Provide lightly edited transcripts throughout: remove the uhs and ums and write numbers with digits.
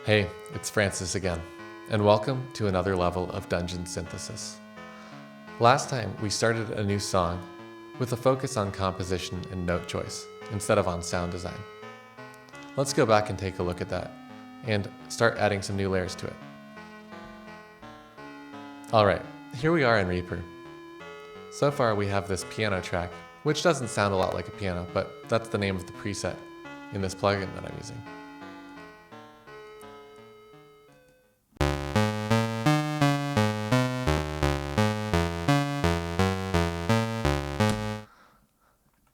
Hey, it's Francis again, and welcome to another level of Dungeon Synthesis. Last time, we started a new song with a focus on composition and note choice instead of on sound design. Let's go back and take a look at that and start adding some new layers to it. Alright, here we are in Reaper. So far we have this piano track, which doesn't sound a lot like a piano, but that's the name of the preset in this plugin that I'm using.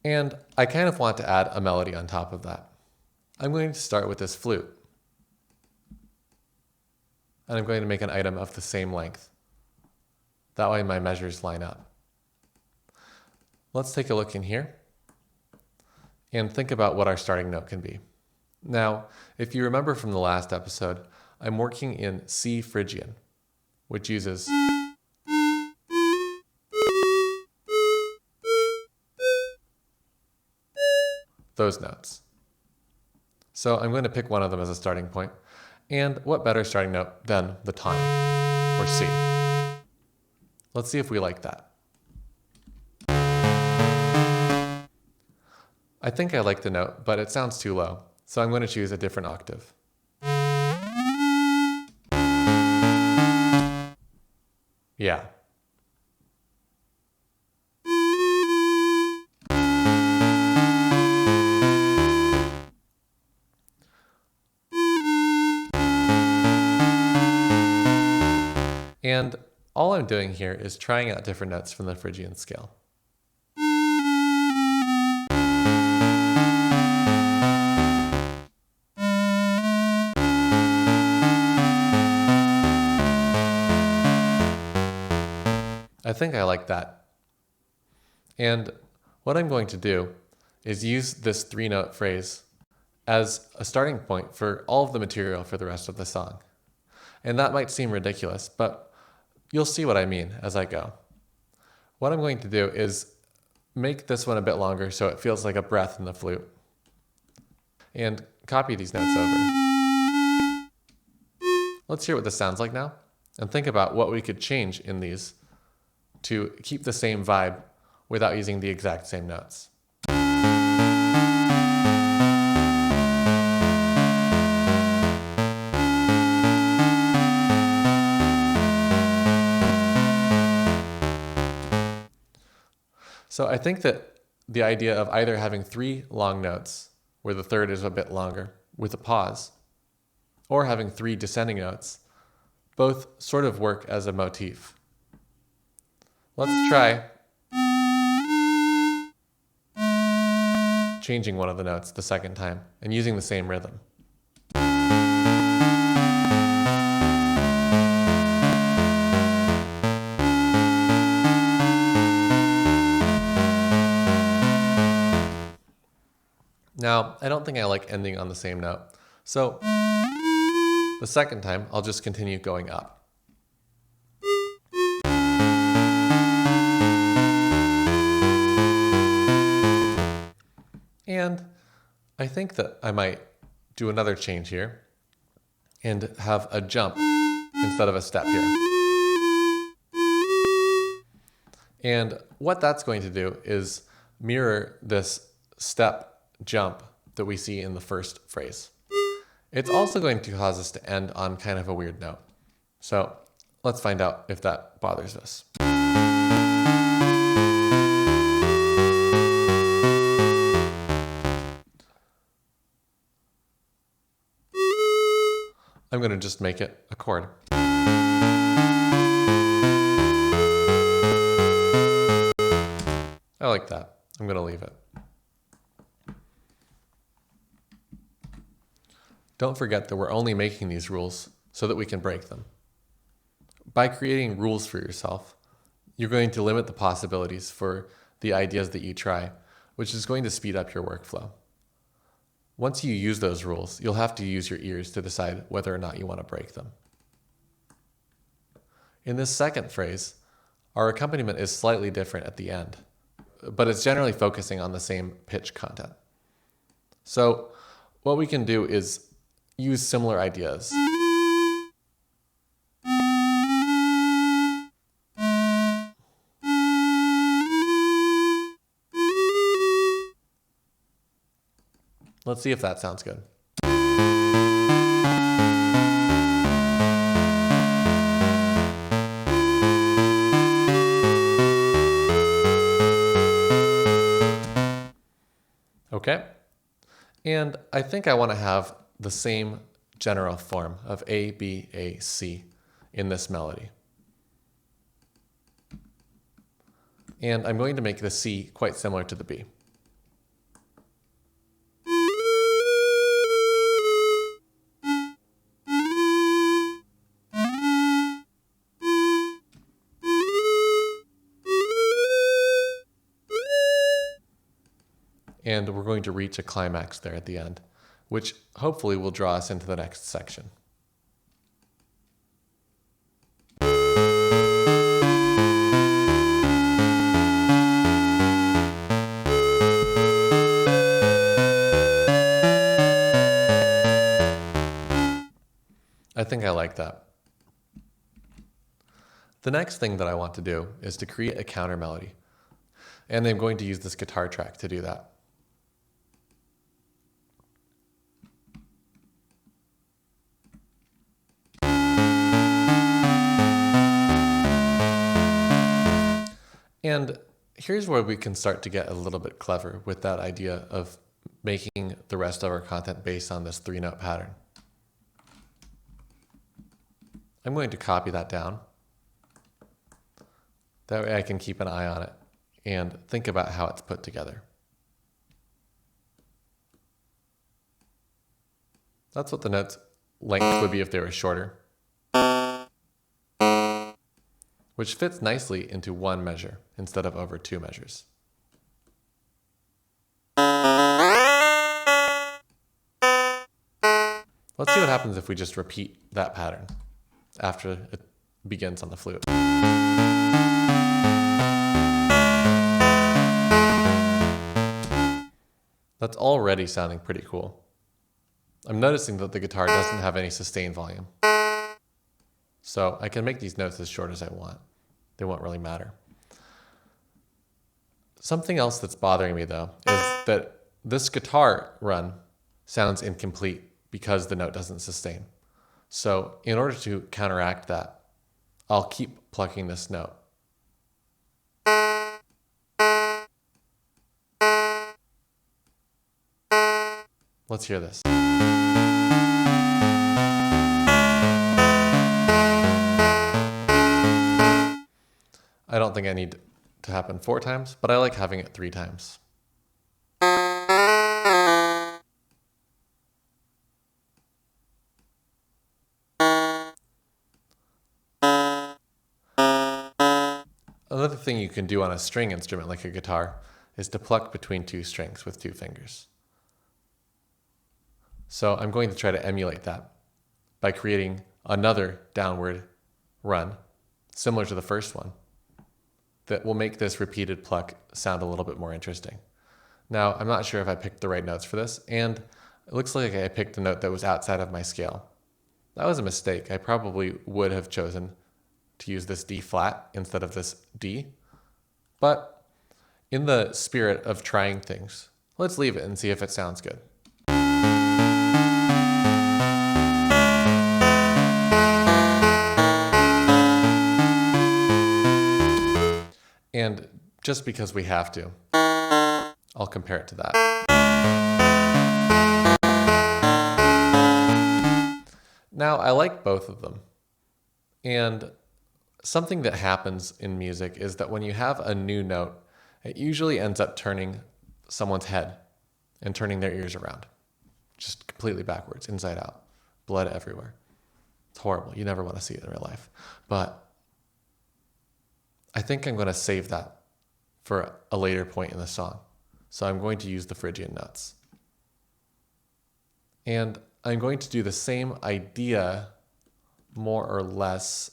And I kind of want to add a melody on top of that. I'm going to start with this flute. And I'm going to make an item of the same length. That way my measures line up. Let's take a look in here and think about what our starting note can be. Now, if you remember from the last episode, I'm working in C Phrygian, which uses those notes. So I'm going to pick one of them as a starting point. And what better starting note than the tonic, or C. Let's see if we like that. I think I like the note, but it sounds too low, so I'm going to choose a different octave. Yeah. And all I'm doing here is trying out different notes from the Phrygian scale. I think I like that. And what I'm going to do is use this 3-note phrase as a starting point for all of the material for the rest of the song. And that might seem ridiculous, but you'll see what I mean as I go. What I'm going to do is make this one a bit longer so it feels like a breath in the flute. And copy these notes over. Let's hear what this sounds like now, and think about what we could change in these to keep the same vibe without using the exact same notes. So I think that the idea of either having 3 long notes, where the third is a bit longer, with a pause, or having 3 descending notes, both sort of work as a motif. Let's try changing one of the notes the second time and using the same rhythm. Now, I don't think I like ending on the same note, so the second time I'll just continue going up. And I think that I might do another change here and have a jump instead of a step here. And what that's going to do is mirror this step jump that we see in the first phrase. It's also going to cause us to end on kind of a weird note. So let's find out if that bothers us. I'm going to just make it a chord. I like that. I'm going to leave it. Don't forget that we're only making these rules so that we can break them. By creating rules for yourself, you're going to limit the possibilities for the ideas that you try, which is going to speed up your workflow. Once you use those rules, you'll have to use your ears to decide whether or not you want to break them. In this second phrase, our accompaniment is slightly different at the end, but it's generally focusing on the same pitch content. So what we can do is use similar ideas. Let's see if that sounds good. Okay. And I think I want to have the same general form of A, B, A, C in this melody. And I'm going to make the C quite similar to the B. And we're going to reach a climax there at the end, which hopefully will draw us into the next section. I think I like that. The next thing that I want to do is to create a counter melody. And I'm going to use this guitar track to do that. And here's where we can start to get a little bit clever with that idea of making the rest of our content based on this 3-note pattern. I'm going to copy that down. That way I can keep an eye on it and think about how it's put together. That's what the note's length would be if they were shorter, which fits nicely into one measure instead of over 2 measures. Let's see what happens if we just repeat that pattern after it begins on the flute. That's already sounding pretty cool. I'm noticing that the guitar doesn't have any sustain volume. So I can make these notes as short as I want. They won't really matter. Something else that's bothering me though is that this guitar run sounds incomplete because the note doesn't sustain. So in order to counteract that, I'll keep plucking this note. Let's hear this. I don't think I need to happen 4 times, but I like having it 3 times. Another thing you can do on a string instrument like a guitar is to pluck between 2 strings with 2 fingers. So I'm going to try to emulate that by creating another downward run, similar to the first one, that will make this repeated pluck sound a little bit more interesting. Now, I'm not sure if I picked the right notes for this, and it looks like I picked a note that was outside of my scale. That was a mistake. I probably would have chosen to use this D flat instead of this D, but in the spirit of trying things, let's leave it and see if it sounds good. And just because we have to, I'll compare it to that. Now, I like both of them. And something that happens in music is that when you have a new note, it usually ends up turning someone's head and turning their ears around. Just completely backwards, inside out. Blood everywhere. It's horrible. You never want to see it in real life. But I think I'm going to save that for a later point in the song. So I'm going to use the Phrygian notes. And I'm going to do the same idea more or less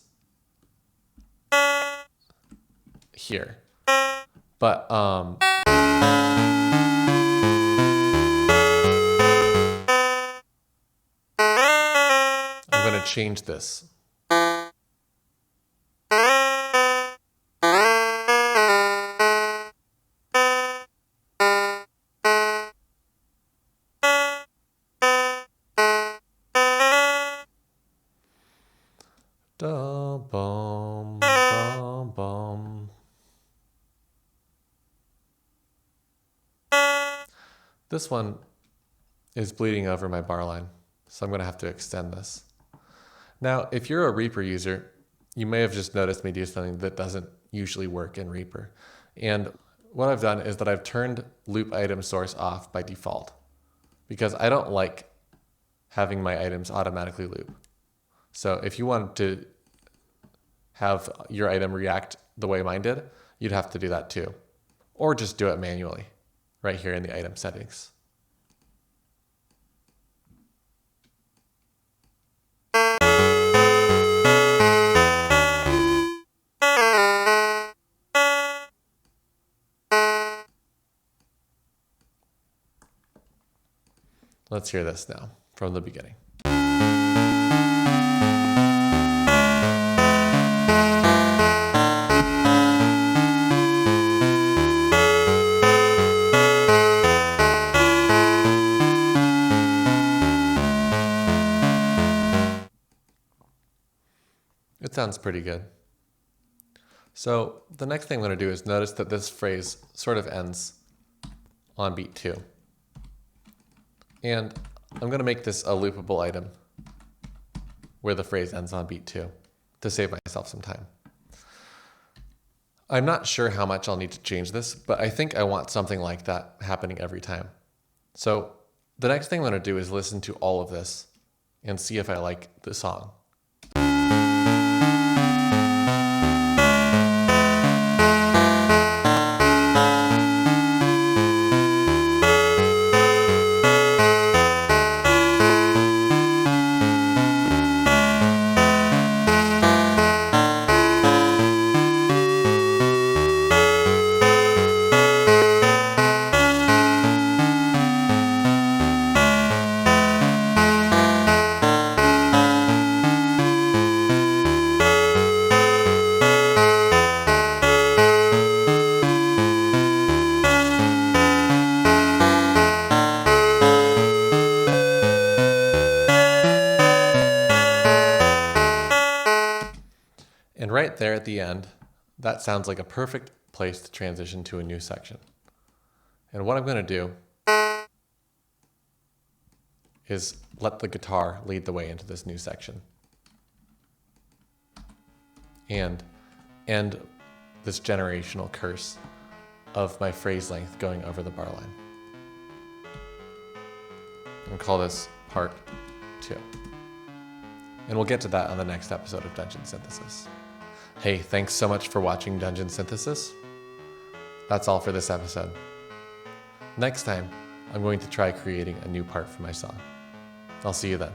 here. But going to change this. Da bum bum bum. This one is bleeding over my bar line, so I'm going to have to extend this. Now, if you're a Reaper user, you may have just noticed me do something that doesn't usually work in Reaper. And what I've done is that I've turned loop item source off by default because I don't like having my items automatically loop. So if you want to have your item react the way mine did, you'd have to do that too. Or just do it manually right here in the item settings. Let's hear this now from the beginning. It sounds pretty good. So the next thing I'm going to do is notice that this phrase sort of ends on beat 2. And I'm going to make this a loopable item where the phrase ends on beat 2 to save myself some time. I'm not sure how much I'll need to change this, but I think I want something like that happening every time. So the next thing I'm going to do is listen to all of this and see if I like the song. And right there at the end, that sounds like a perfect place to transition to a new section. And what I'm going to do is let the guitar lead the way into this new section and end this generational curse of my phrase length going over the bar line. And call this part 2. And we'll get to that on the next episode of Dungeon Synthesis. Hey, thanks so much for watching Dungeon Synthesis. That's all for this episode. Next time, I'm going to try creating a new part for my song. I'll see you then.